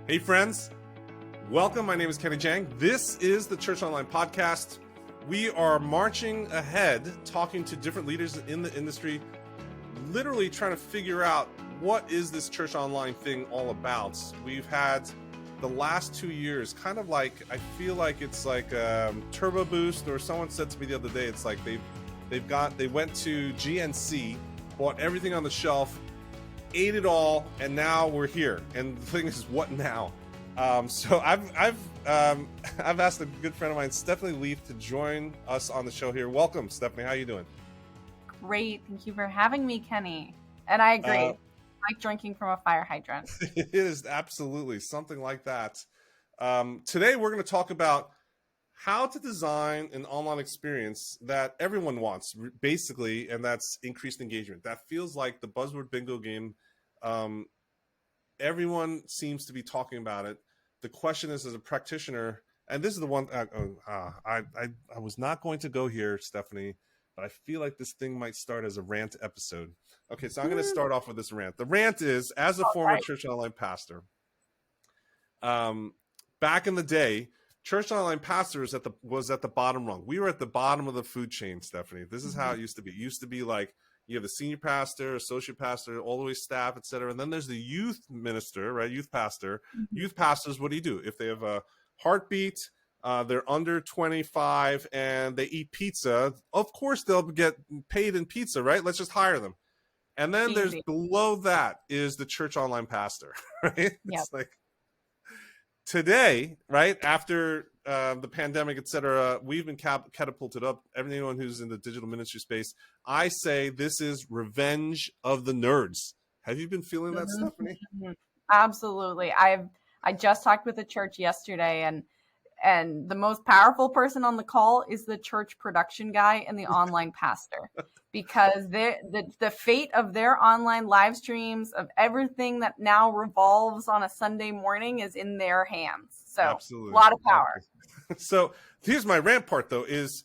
Hey friends, welcome. My name is Kenny Jahng. This is the Church Online Podcast. We are marching ahead, talking to different leaders in the industry, literally trying to figure out what is this Church Online thing all about. We've had the last 2 years kind of like, I feel like it's like a turbo boost, or someone said to me the other day, it's like they went to GNC, bought everything on the shelf, ate it all, and now we're here. And the thing is, what now? So I've asked a good friend of mine, Stephanie Leathe, to join us on the show here. Welcome, Stephanie. How are you doing? Great. Thank you for having me, Kenny. And I agree. Like drinking from a fire hydrant. It is absolutely something like that. Today, we're going to talk about how to design an online experience that everyone wants, basically, and that's increased engagement. That feels like the buzzword bingo game. Everyone seems to be talking about it. The question is, as a practitioner, and this is the one, I was not going to go here, Stephanie, but I feel like this thing might start as a rant episode. Okay, so I'm going to start off with this rant. The rant is, as a former Church Online pastor, back in the day, Church Online pastors was at the bottom rung. We were at the bottom of the food chain, Stephanie. This is how it used to be. It used to be like you have the senior pastor, associate pastor, all the way staff, et cetera. And then there's the youth minister, right? Youth pastor. Youth pastors, what do? If they have a heartbeat, they're under 25 and they eat pizza, of course they'll get paid in pizza, right? Let's just hire them. And then there's below that is the Church Online pastor, right? It's like today, right? After the pandemic, et cetera, we've been catapulted up. Everyone who's in the digital ministry space, I say this is revenge of the nerds. Have you been feeling that, Stephanie? Absolutely. I just talked with a church yesterday, and the most powerful person on the call is the church production guy and the online pastor, because the fate of their online live streams, of everything that now revolves on a Sunday morning, is in their hands. So absolutely. A lot of power. So here's my rant part, though, is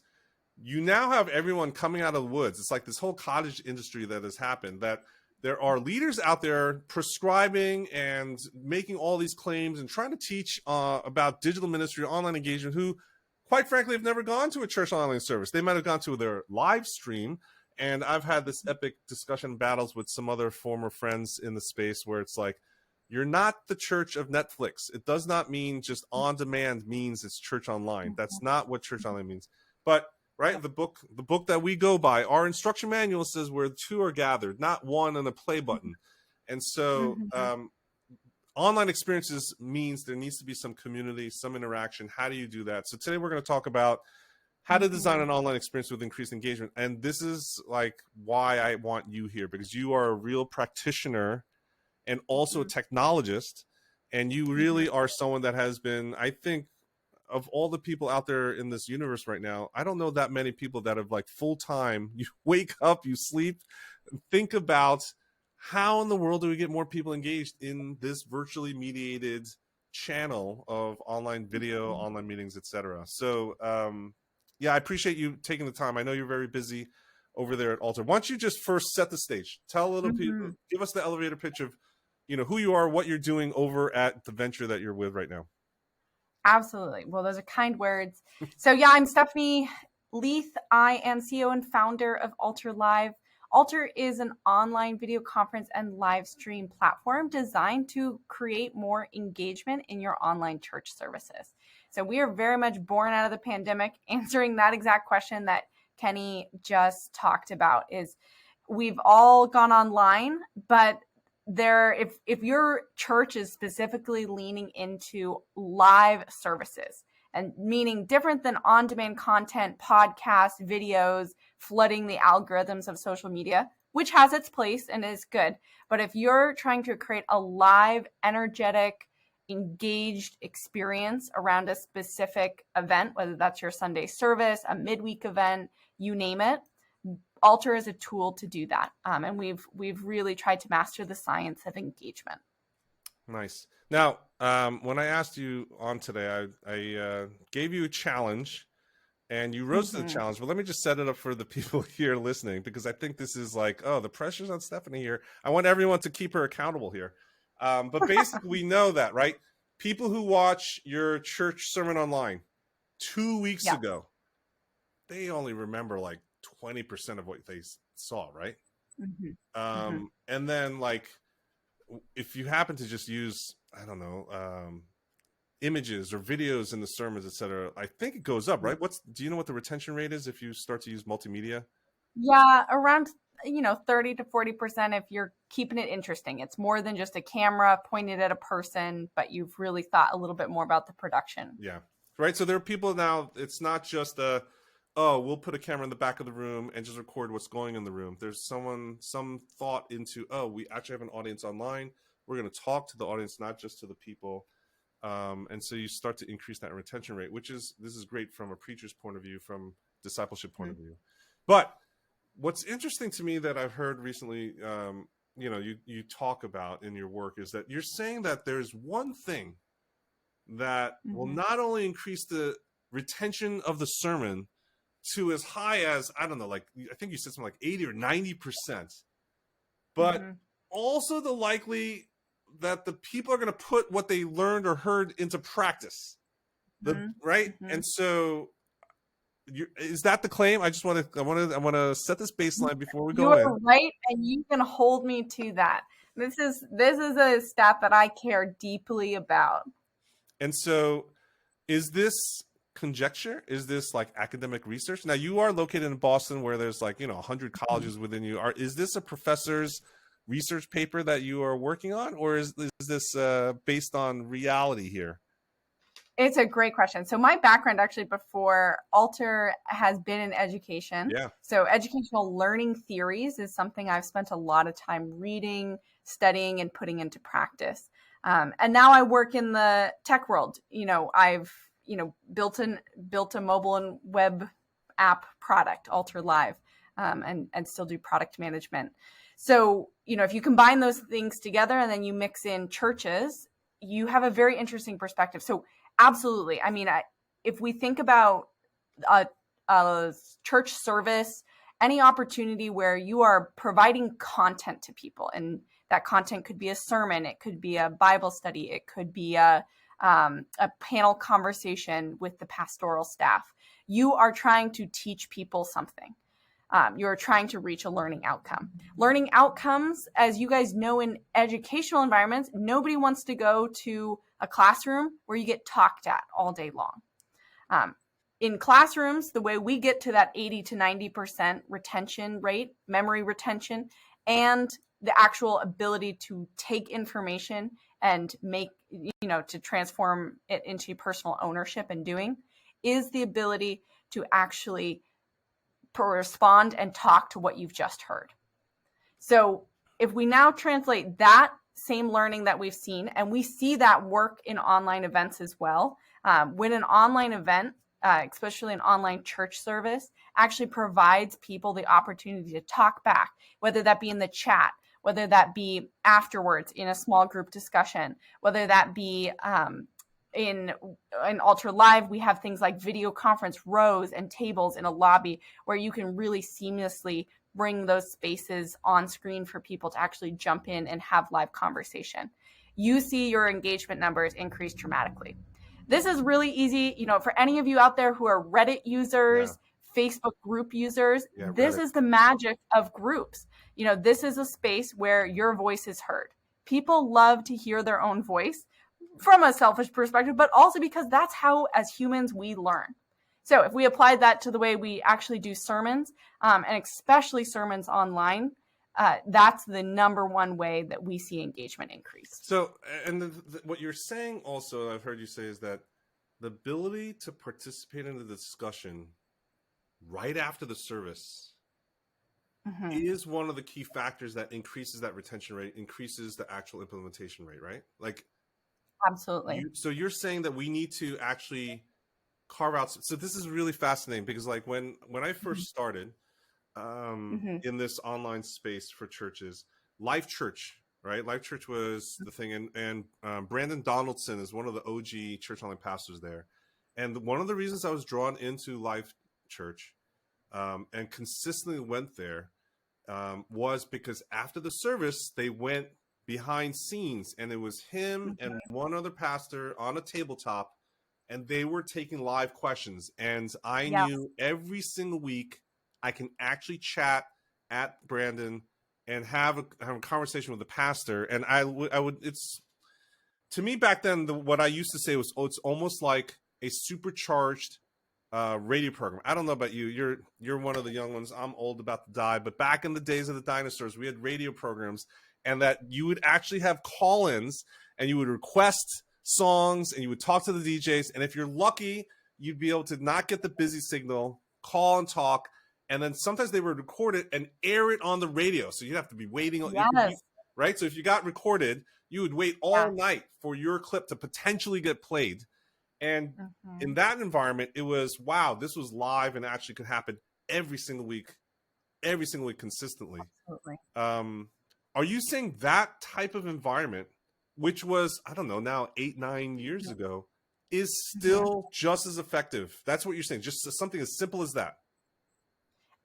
you now have everyone coming out of the woods. It's like this whole cottage industry that has happened, that there are leaders out there prescribing and making all these claims and trying to teach about digital ministry, online engagement, who, quite frankly, have never gone to a church online service. They might have gone to their live stream. And I've had this epic discussion battles with some other former friends in the space where it's like, you're not the church of Netflix. It does not mean just on demand means it's church online. That's not what church online means. But right, the book that we go by, our instruction manual says where two are gathered, not one on a play button. And so online experiences means there needs to be some community, some interaction. How do you do that? So today we're going to talk about how to design an online experience with increased engagement. And this is like why I want you here, because you are a real practitioner and also a technologist. And you really are someone that has been, I think, of all the people out there in this universe right now, I don't know that many people that have like full time, you wake up, you sleep, think about how in the world do we get more people engaged in this virtually mediated channel of online video, online meetings, etc. So yeah, I appreciate you taking the time. I know you're very busy over there at Altar. Why don't you just first set the stage, tell a little people, give us the elevator pitch of, who you are, what you're doing over at the venture that you're with right now. Absolutely. Well, those are kind words. So yeah, I'm Stephanie Leathe. I am CEO and founder of Altar Live. Altar is an online video conference and live stream platform designed to create more engagement in your online church services. So we are very much born out of the pandemic, answering that exact question that Kenny just talked about. Is we've all gone online, but if your church is specifically leaning into live services, and meaning different than on-demand content, podcasts, videos, flooding the algorithms of social media, which has its place and is good. But if you're trying to create a live, energetic, engaged experience around a specific event, whether that's your Sunday service, a midweek event, you name it, Altar is a tool to do that. And we've really tried to master the science of engagement. Nice. Now, when I asked you on today, I gave you a challenge and you rose to the challenge. But let me just set it up for the people here listening, because I think this is like, oh, the pressure's on Stephanie here. I want everyone to keep her accountable here. But basically, we know that, right? people who watch your church sermon online 2 weeks Yeah. ago, they only remember like 20% of what they saw, right? And then like, if you happen to just use, I don't know, images or videos in the sermons, etc., I think it goes up, right? Do you know what the retention rate is if you start to use multimedia? Yeah, around 30 to 40% if you're keeping it interesting. It's more than just a camera pointed at a person, but you've really thought a little bit more about the production. Yeah. Right. So there are people now, it's not just oh, we'll put a camera in the back of the room and just record what's going in the room. There's some thought into, oh, we actually have an audience online. We're going to talk to the audience, not just to the people. And so you start to increase that retention rate, this is great from a preacher's point of view, from discipleship point of view. But what's interesting to me that I've heard recently, you talk about in your work, is that you're saying that there's one thing that will not only increase the retention of the sermon to as high as, I don't know, like I think you said something like 80 or 90%, but also the likely that the people are going to put what they learned or heard into practice. Right? And so is that the claim? I want to set this baseline before we go in. You're right, and you can hold me to that. This is a stat that I care deeply about. And so is this conjecture? Is this like academic research? Now, you are located in Boston where there's like, 100 colleges within you. Is this a professor's research paper that you are working on, or is this based on reality here? It's a great question. So my background actually before Alter has been in education. Yeah. So educational learning theories is something I've spent a lot of time reading, studying, and putting into practice. And now I work in the tech world. I've built a mobile and web app product, Alter Live, and still do product management. So if you combine those things together and then you mix in churches, you have a very interesting perspective. So absolutely. I mean, if we think about a church service, any opportunity where you are providing content to people, and that content could be a sermon, it could be a Bible study, it could be a panel conversation with the pastoral staff. You are trying to teach people something. You're trying to reach a learning outcome. Learning outcomes, as you guys know, in educational environments, nobody wants to go to a classroom where you get talked at all day long. In classrooms, the way we get to that 80 to 90% retention rate, memory retention, and the actual ability to take information and make, to transform it into personal ownership and doing, is the ability to actually respond and talk to what you've just heard. So if we now translate that same learning that we've seen, and we see that work in online events as well, when an online event, especially an online church service, actually provides people the opportunity to talk back, whether that be in the chat, whether that be afterwards in a small group discussion, whether that be in Alter Live, we have things like video conference rows and tables in a lobby where you can really seamlessly bring those spaces on screen for people to actually jump in and have live conversation. You see your engagement numbers increase dramatically. This is really easy, for any of you out there who are Reddit users, Facebook group users, this is the magic of groups. This is a space where your voice is heard. People love to hear their own voice from a selfish perspective, but also because that's how, as humans, we learn. So if we apply that to the way we actually do sermons, and especially sermons online, that's the number one way that we see engagement increase. So, and what you're saying also, I've heard you say, is that the ability to participate in the discussion right after the service is one of the key factors that increases that retention rate, increases the actual implementation rate, right? Like, absolutely. So you're saying that we need to actually carve out. So this is really fascinating because, like, when I first started in this online space for churches, Life Church, right? Life Church was the thing, and Brandon Donaldson is one of the OG church online pastors there. And one of the reasons I was drawn into Life Church and consistently went there was because after the service, they went behind scenes, and it was him and one other pastor on a tabletop, and they were taking live questions. And I Yes. knew every single week I can actually chat at Brandon and have a conversation with the pastor. And I would, it's, to me back then, what I used to say was, oh, it's almost like a supercharged radio program. I don't know about you. You're one of the young ones. I'm old, about to die. But back in the days of the dinosaurs, we had radio programs, and that you would actually have call-ins, and you would request songs, and you would talk to the DJs. And if you're lucky, you'd be able to not get the busy signal, call and talk, and then sometimes they would record it and air it on the radio. So you'd have to be waiting. Yes. Right? So if you got recorded, you would wait all night for your clip to potentially get played. And in that environment, it was, wow, this was live and actually could happen every single week consistently. Absolutely. Are you saying that type of environment, which was, I don't know, now 8-9 years ago, is still just as effective? That's what you're saying, just something as simple as that.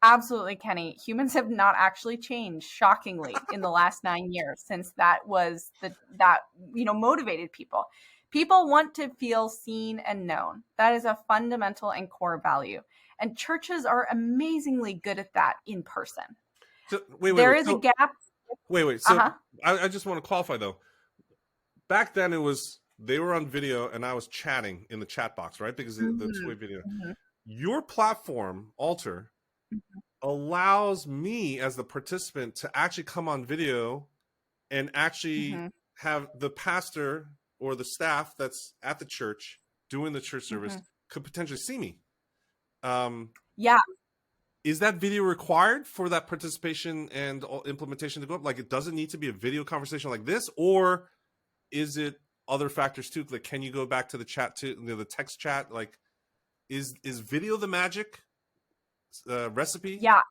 Absolutely, Kenny. Humans have not actually changed, shockingly, in the last 9 years since that was that motivated people. People want to feel seen and known. That is a fundamental and core value. And churches are amazingly good at that in person. So, there is a gap. Wait. So I just want to qualify, though. Back then, it was, they were on video and I was chatting in the chat box, right? Because the two-way video. Your platform, Altar, allows me as the participant to actually come on video and actually have the pastor or the staff that's at the church doing the church service could potentially see me. Is that video required for that participation and implementation to go up? Like, it doesn't need to be a video conversation like this, or is it other factors too? Like, can you go back to the chat too, the text chat? Like, is video the magic recipe? Yeah,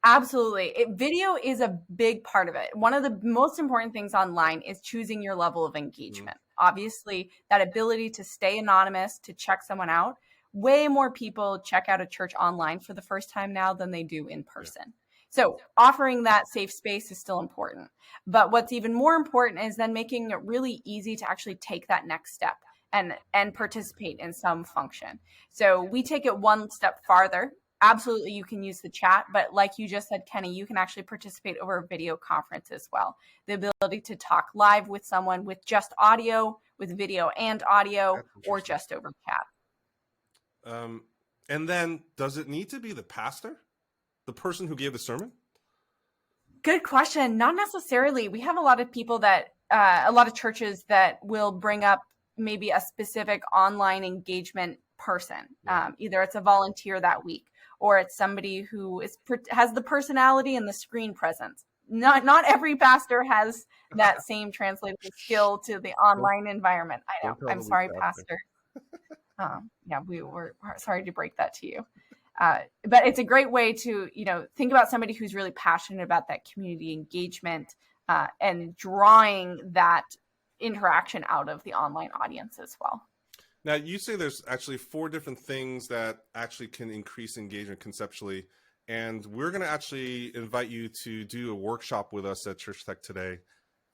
absolutely. Video is a big part of it. One of the most important things online is choosing your level of engagement. Obviously, that ability to stay anonymous, to check someone out. Way more people check out a church online for the first time now than they do in person. So offering that safe space is still important. But what's even more important is then making it really easy to actually take that next step and participate in some function. So we take it one step farther. Absolutely, you can use the chat, but like you just said, Kenny, you can actually participate over a video conference as well. The ability to talk live with someone with just audio, with video and audio, or just over chat. And then, does it need to be the pastor, the person who gave the sermon? Good question. Not necessarily. We have a lot of people that, a lot of churches that will bring up maybe a specific online person. Either it's a volunteer that week, or it's somebody who has the personality and the screen presence. Not every pastor has that same translative skill to the online environment. I know. I'm sorry, pastor. We were sorry to break that to you. But it's a great way to, think about somebody who's really passionate about that community engagement and drawing that interaction out of the online audience as well. Now, you say there's actually 4 different things that actually can increase engagement conceptually, and we're going to actually invite you to do a workshop with us at Church Tech Today.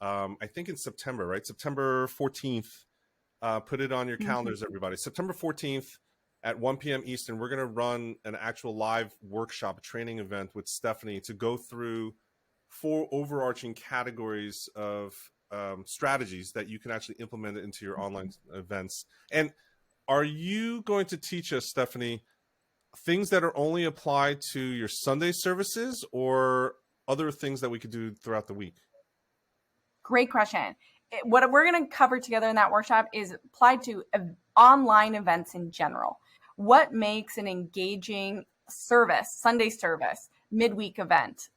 I think in September, right? September 14th. Put it on your calendars, everybody. September 14th at 1 p.m. Eastern, we're going to run an actual live workshop, a training event with Stephanie to go through 4 overarching categories of strategies that you can actually implement into your online events. And are you going to teach us, Stephanie, things that are only applied to your Sunday services, or other things that we could do throughout the week? Great question. What we're going to cover together in that workshop is applied to online events in general. What makes an engaging service, Sunday service, midweek event?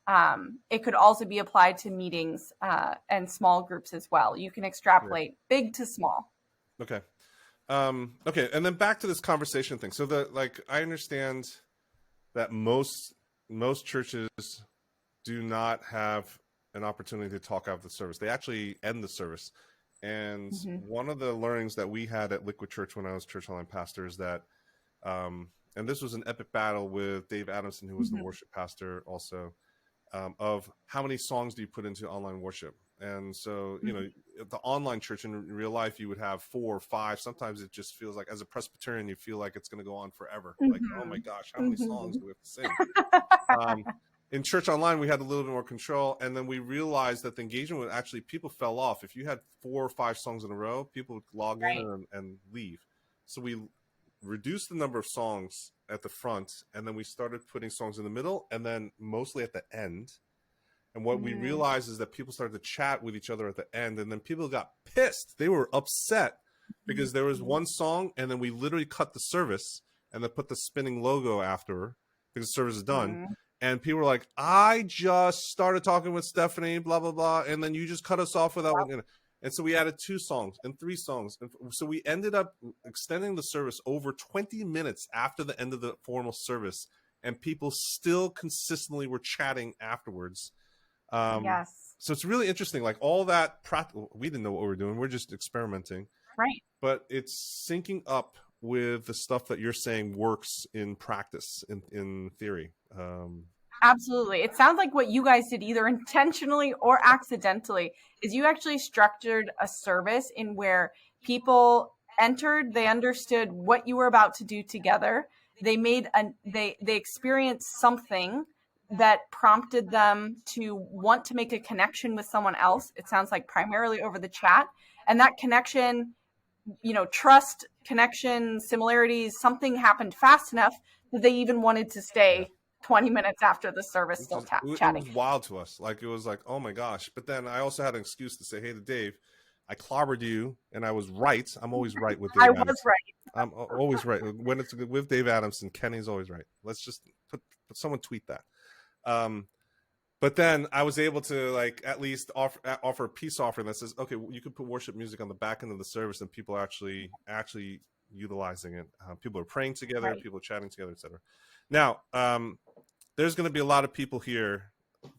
It could also be applied to meetings and small groups as well. You can extrapolate big to small. Okay. Okay. And then back to this conversation thing. So I understand that most churches do not have an opportunity to talk after the service. They actually end the service. And one of the learnings that we had at Liquid Church when I was church online pastor is that, and this was an epic battle with Dave Adamson, who was the worship pastor also, of how many songs do you put into online worship? And so, you know, at the online church in real life, you would have 4 or 5. Sometimes it just feels like, as a Presbyterian, you feel like it's going to go on forever. Like, oh my gosh, how many songs do we have to sing? In church online, we had a little bit more control, and then we realized that the engagement would actually, people fell off. If you had 4 or 5 songs in a row, people would log in and leave. So we reduced the number of songs at the front, and then we started putting songs in the middle, and then mostly at the end. And what we realized is that people started to chat with each other at the end, and then people got pissed. They were upset because there was one song, and then we literally cut the service and then put the spinning logo after because the service is done. And people were like, I just started talking with Stephanie, blah, blah, blah. And then you just cut us off without one. And so we added 2 songs and 3 songs. And so we ended up extending the service over 20 minutes after the end of the formal service. And people still consistently were chatting afterwards. So it's really interesting. Like all that practical, we didn't know what we were doing. We're just experimenting. Right. But it's syncing up with the stuff that you're saying works in practice, in theory. Absolutely. It sounds like what you guys did, either intentionally or accidentally, is you actually structured a service in where people entered, they understood what you were about to do together. They they experienced something that prompted them to want to make a connection with someone else. It sounds like primarily over the chat. And that connection, you know, trust, connection, similarities, something happened fast enough that they even wanted to stay 20 minutes after the service still chatting. It was wild to us. Like, it was like, oh my gosh. But then I also had an excuse to say, hey to Dave, I clobbered you and I was right. I'm always right with Dave Adamson. Was right. I'm always right. When it's with Dave Adamson, Kenny's always right. Let's just put someone tweet that. But then I was able to, like, at least offer a peace offering that says, okay, you could put worship music on the back end of the service and people are actually utilizing it. People are praying together, people are chatting together, etc. Now, there's going to be a lot of people here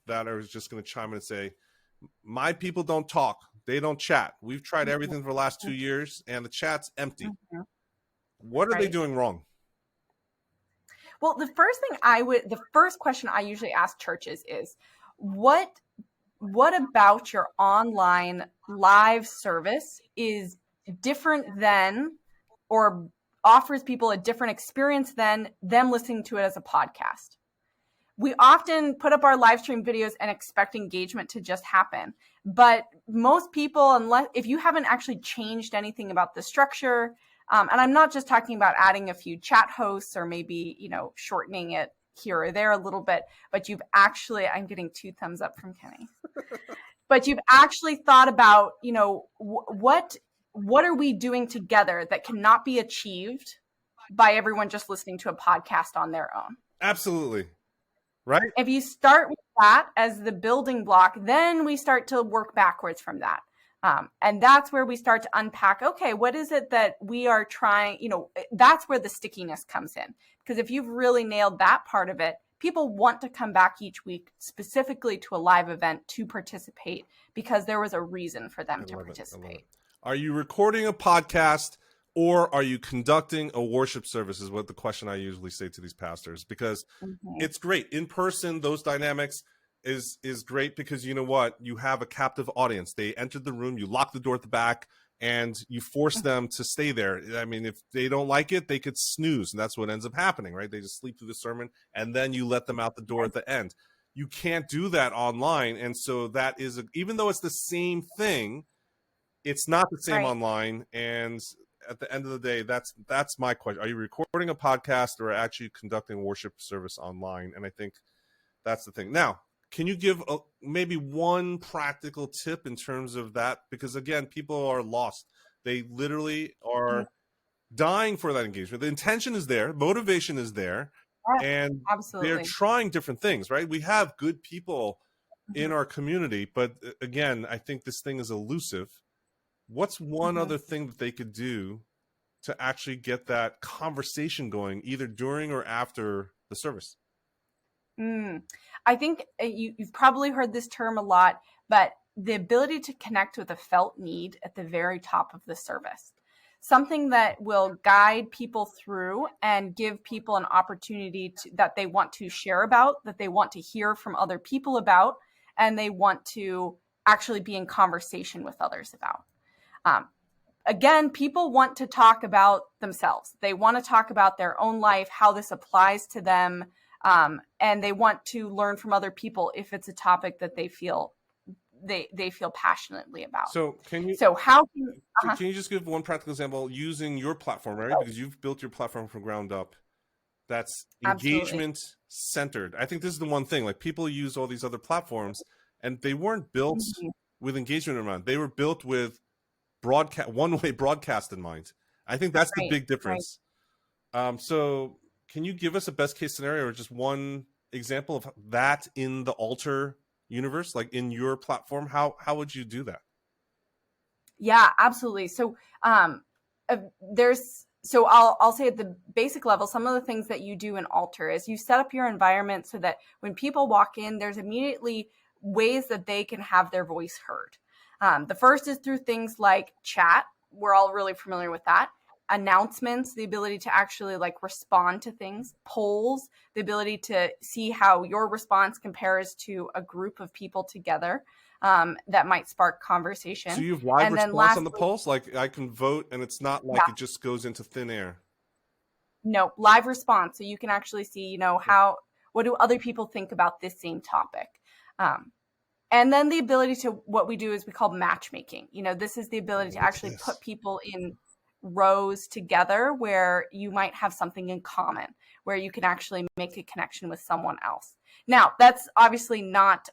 that are just going to chime in and say, my people don't talk. They don't chat. We've tried everything for the last 2 years and the chat's empty. What are they doing wrong? Well, the first question I usually ask churches is, what about your online live service is different than, or offers people a different experience than them listening to it as a podcast? We often put up our live stream videos and expect engagement to just happen. But most people, if you haven't actually changed anything about the structure, and I'm not just talking about adding a few chat hosts or maybe, you know, shortening it here or there a little bit, but you've actually, I'm getting 2 thumbs up from Kenny, but you've actually thought about, you know, what are we doing together that cannot be achieved by everyone just listening to a podcast on their own? Absolutely. Right. If you start with that as the building block, then we start to work backwards from that. And that's where we start to unpack, okay, what is it that we are trying, you know, that's where the stickiness comes in. Because if you've really nailed that part of it, people want to come back each week specifically to a live event to participate because there was a reason for them to participate. Are you recording a podcast or are you conducting a worship service is what the question I usually say to these pastors, because it's great in person. Those dynamics is great because you know what? You have a captive audience. They entered the room, you lock the door at the back, and you force them to stay there. I mean, if they don't like it, they could snooze, and that's what ends up happening, right? They just sleep through the sermon, and then you let them out the door at the end. You can't do that online, and so that is, even though it's the same thing, it's not the same online, and at the end of the day, that's my question. Are you recording a podcast or actually conducting a worship service online? And I think that's the thing. Now, can you give maybe one practical tip in terms of that? Because again, people are lost. They literally are dying for that engagement. The intention is there, motivation is there, and they're trying different things, right? We have good people in our community, but again, I think this thing is elusive. What's one other thing that they could do to actually get that conversation going, either during or after the service? I think you've probably heard this term a lot, but the ability to connect with a felt need at the very top of the service, something that will guide people through and give people an opportunity that they want to share about, that they want to hear from other people about, and they want to actually be in conversation with others about. Again, people want to talk about themselves. They want to talk about their own life, how this applies to them, and they want to learn from other people if it's a topic that they feel passionately about. So can you can you just give one practical example using your platform, right? Because you've built your platform from ground up. That's engagement centered. I think this is the one thing. Like, people use all these other platforms, and they weren't built with engagement in mind. They were built with one-way broadcast in mind. I think that's the big difference. So can you give us a best case scenario or just one example of that in the Altar universe, like in your platform? How would you do that? Yeah, absolutely. So I'll say at the basic level, some of the things that you do in Altar is you set up your environment so that when people walk in, there's immediately ways that they can have their voice heard. The first is through things like chat. We're all really familiar with that. Announcements, the ability to actually respond to things. Polls, the ability to see how your response compares to a group of people together that might spark conversation. So you have live response on the polls? Like, I can vote and it's not like it just goes into thin air. No, live response. So you can actually see, what do other people think about this same topic? And then the ability to, what we do is we call matchmaking. This is the ability to actually put people in rows together where you might have something in common, where you can actually make a connection with someone else. Now, that's obviously not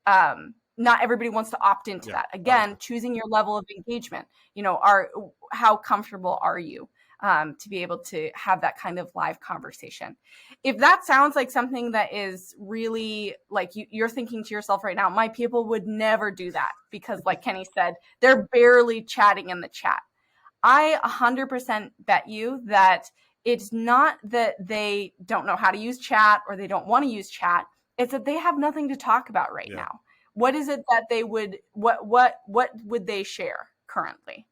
everybody wants to opt into that. Again, choosing your level of engagement. How comfortable are you to be able to have that kind of live conversation? If that sounds like something that is really you're thinking to yourself right now, my people would never do that because, like Kenny said, they're barely chatting in the chat. I 100% bet you that it's not that they don't know how to use chat or they don't want to use chat. It's that they have nothing to talk about right now. What is it that they would, what would they share currently?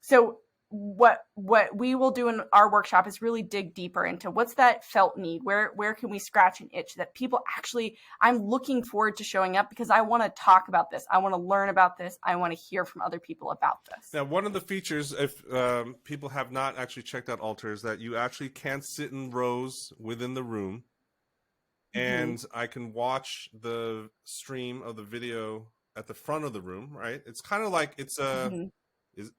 So what we will do in our workshop is really dig deeper into what's that felt need, where can we scratch an itch that people actually, I'm looking forward to showing up because I want to talk about this. I want to learn about this. I want to hear from other people about this. Now, one of the features, if people have not actually checked out Altar, is that you actually can sit in rows within the room. And I can watch the stream of the video at the front of the room, right? It's kind of like it's a is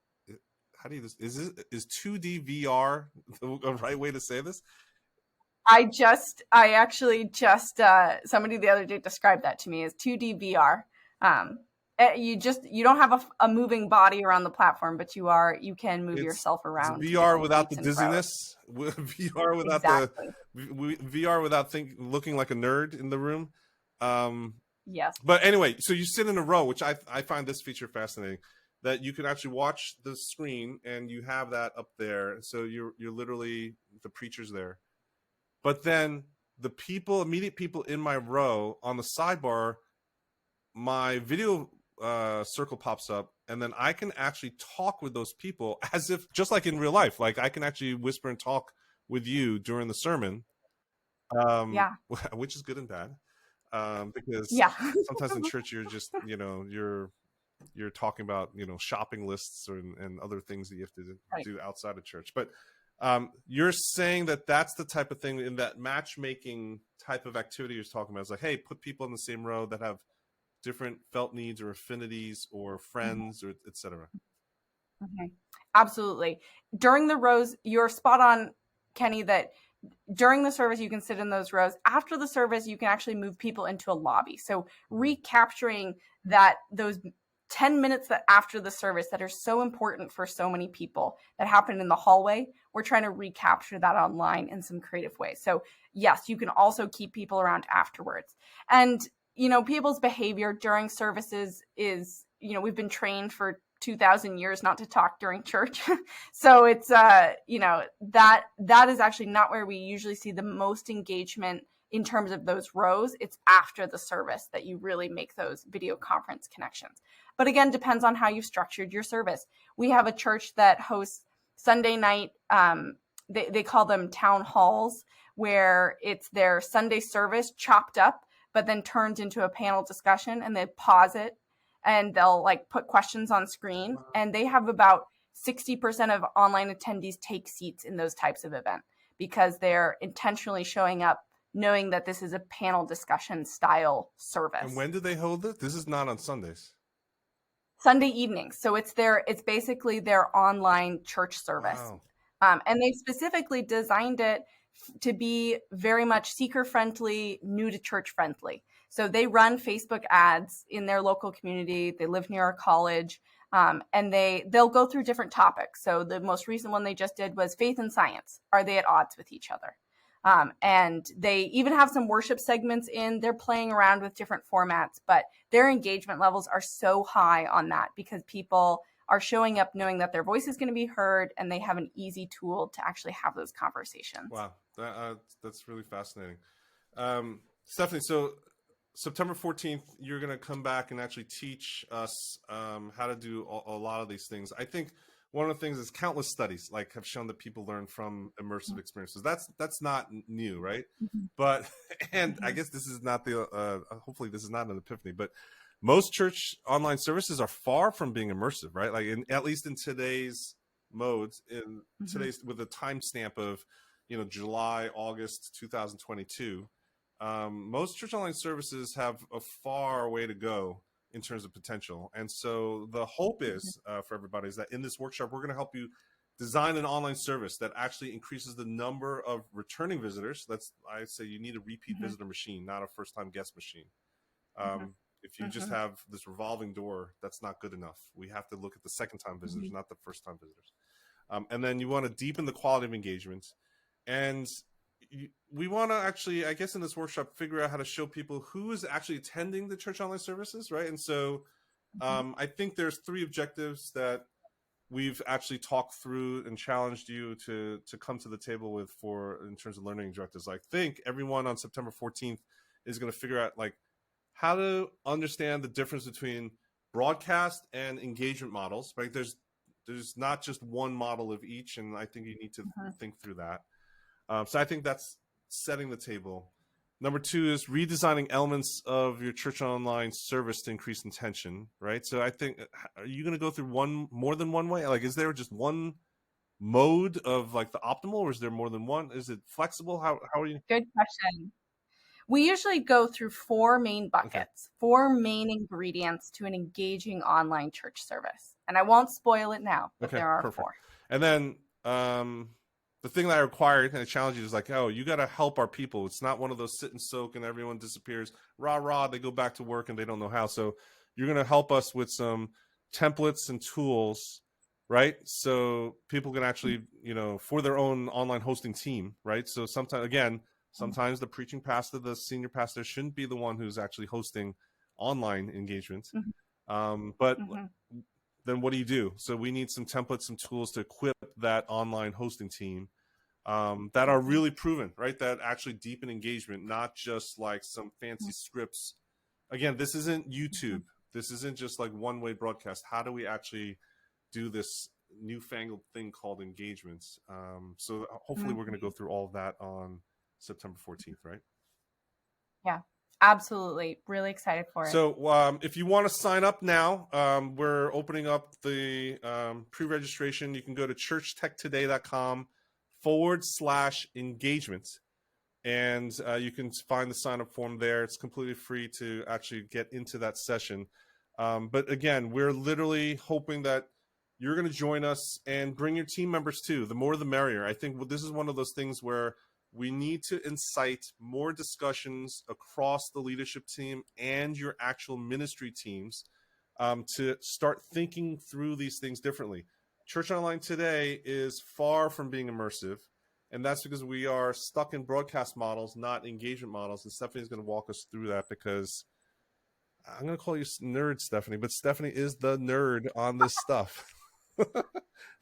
2D VR the right way to say this? I actually just somebody the other day described that to me as 2D VR. You don't have a moving body around the platform, but you can move yourself around. It's VR without the dizziness, VR without VR without looking like a nerd in the room. Yes. But anyway, so you sit in a row, which I find this feature fascinating, that you can actually watch the screen and you have that up there. So you're literally, the preacher's there. But then the immediate people in my row on the sidebar, my video circle pops up, and then I can actually talk with those people as if, just like in real life, like I can actually whisper and talk with you during the sermon, which is good and bad, because sometimes in church you're just, you're talking about, shopping lists and other things that you have to do outside of church. But you're saying that that's the type of thing in that matchmaking type of activity you're talking about. It's like, hey, put people in the same row that have different felt needs or affinities or friends or et cetera. Absolutely. During the rows, you're spot on, Kenny, that during the service, you can sit in those rows. After the service, you can actually move people into a lobby. So recapturing those 10 minutes that after the service that are so important for so many people that happen in the hallway, we're trying to recapture that online in some creative ways. So yes, you can also keep people around afterwards. And people's behavior during services is, we've been trained for 2,000 years not to talk during church. So it's, that is actually not where we usually see the most engagement in terms of those rows. It's after the service that you really make those video conference connections. But again, depends on how you've structured your service. We have a church that hosts Sunday night, they call them town halls, where it's their Sunday service chopped up but then turns into a panel discussion, and they pause it and they'll like put questions on screen, and they have about 60% of online attendees take seats in those types of events because they're intentionally showing up knowing that this is a panel discussion style service. And when do they hold it? This is not on Sundays. Sunday evenings. So it's basically their online church service. Wow. And they specifically designed it to be very much seeker friendly, new to church friendly. So they run Facebook ads in their local community. They live near a college, and they'll go through different topics. So the most recent one they just did was faith and science. Are they at odds with each other? And they even have some worship segments in. They're playing around with different formats, but their engagement levels are so high on that because people are showing up knowing that their voice is going to be heard, and they have an easy tool to actually have those conversations. Wow, that's really fascinating. Stephanie, so September 14th, you're going to come back and actually teach us how to do a lot of these things. I think one of the things is countless studies like have shown that people learn from immersive experiences. That's not new, right? But, and I guess this is not hopefully this is not an epiphany, but most church online services are far from being immersive, right? Like at least in today's modes, in today's with a timestamp of, July, August 2022, most church online services have a far way to go in terms of potential. And so the hope is for everybody is that in this workshop, we're going to help you design an online service that actually increases the number of returning visitors. I say you need a repeat visitor machine, not a first-time guest machine. If you just have this revolving door, that's not good enough. We have to look at the second-time visitors, not the first-time visitors. And then you want to deepen the quality of engagement. And we want to actually, I guess in this workshop, figure out how to show people who is actually attending the church online services, right? And so I think there's 3 objectives that we've actually talked through and challenged you to come to the table with in terms of learning objectives. I think everyone on September 14th is going to figure out like how to understand the difference between broadcast and engagement models, right? There's not just one model of each, and I think you need to think through that. So I think that's setting the table. Number 2 is redesigning elements of your church online service to increase intention, right? So I think, are you going to go through more than one way? Like, is there just one mode of like the optimal, or is there more than one? Is it flexible? How are you? Good question. We usually go through 4 main buckets, 4 main ingredients to an engaging online church service. And I won't spoil it now, but there are perfect. 4. And then the thing that I required and I challenge you is like, oh, you got to help our people. It's not one of those sit and soak and everyone disappears. Rah, rah, they go back to work and they don't know how. So you're going to help us with some templates and tools, right? So people can actually, for their own online hosting team, right? So sometimes the preaching pastor, the senior pastor shouldn't be the one who's actually hosting online engagement. But then what do you do? So we need some templates, some tools to equip that online hosting team that are really proven, right? That actually deepen engagement, not just like some fancy scripts. Again, this isn't YouTube. This isn't just like one-way broadcast. How do we actually do this newfangled thing called engagements? So hopefully we're going to go through all of that on September 14th, right? Yeah. Absolutely. Really excited for it. So if you want to sign up now, we're opening up the pre-registration. You can go to churchtechtoday.com/engagement. And you can find the sign-up form there. It's completely free to actually get into that session. But again, we're literally hoping that you're going to join us and bring your team members too. The more the merrier. I think this is one of those things where we need to incite more discussions across the leadership team and your actual ministry teams to start thinking through these things differently. Church Online today is far from being immersive, and that's because we are stuck in broadcast models, not engagement models. And Stephanie's going to walk us through that because I'm going to call you nerd, Stephanie, but Stephanie is the nerd on this stuff.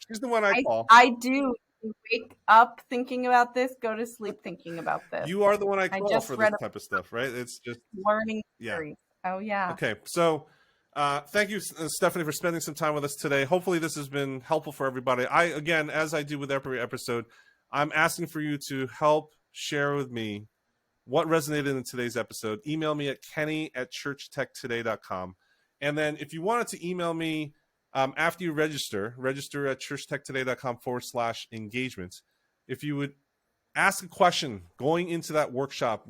She's the one I call. I do. Wake up thinking about this, go to sleep thinking about this. You are the one I call for this type of stuff, right? It's just learning theories. Oh, yeah. Okay, so thank you, Stephanie, for spending some time with us today. Hopefully this has been helpful for everybody. Again, as I do with every episode, I'm asking for you to help share with me what resonated in today's episode, email me at kenny@churchtechtoday.com. And then if you wanted to email me after you register at churchtechtoday.com/engagement. If you would ask a question going into that workshop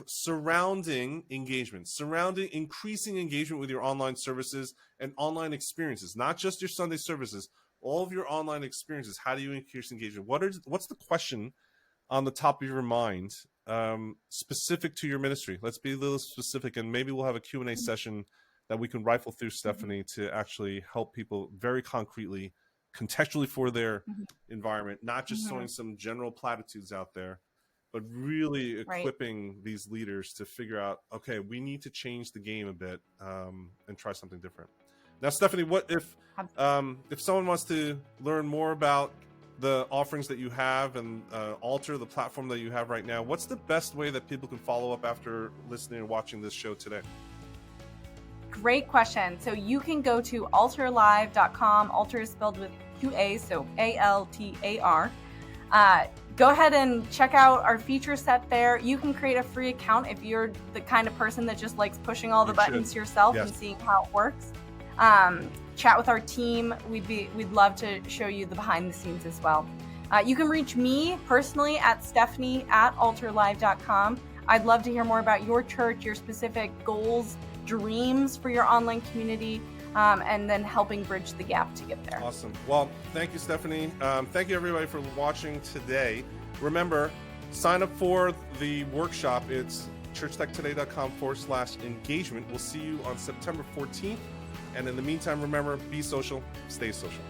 surrounding engagement, surrounding increasing engagement with your online services and online experiences, not just your Sunday services, all of your online experiences. How do you increase engagement? What's the question on the top of your mind specific to your ministry? Let's be a little specific, and maybe we'll have a Q&A session that we can rifle through, Stephanie, to actually help people very concretely, contextually for their environment, not just throwing some general platitudes out there, but really equipping these leaders to figure out, okay, we need to change the game a bit and try something different. Now, Stephanie, what if someone wants to learn more about the offerings that you have and Altar, the platform that you have right now, what's the best way that people can follow up after listening and watching this show today? Great question. So you can go to altarlive.com. Altar is spelled with 2 A's, so ALTAR. Go ahead and check out our feature set there. You can create a free account if you're the kind of person that just likes pushing all the buttons yourself and seeing how it works. Chat with our team. We'd love to show you the behind the scenes as well. You can reach me personally at stephanie@altarlive.com. I'd love to hear more about your church, your specific goals, dreams for your online community, and then helping bridge the gap to get there. Awesome. Well, thank you, Stephanie. Thank you, everybody, for watching today. Remember, sign up for the workshop. It's churchtechtoday.com/engagement. We'll see you on September 14th. And in the meantime, remember, be social, stay social.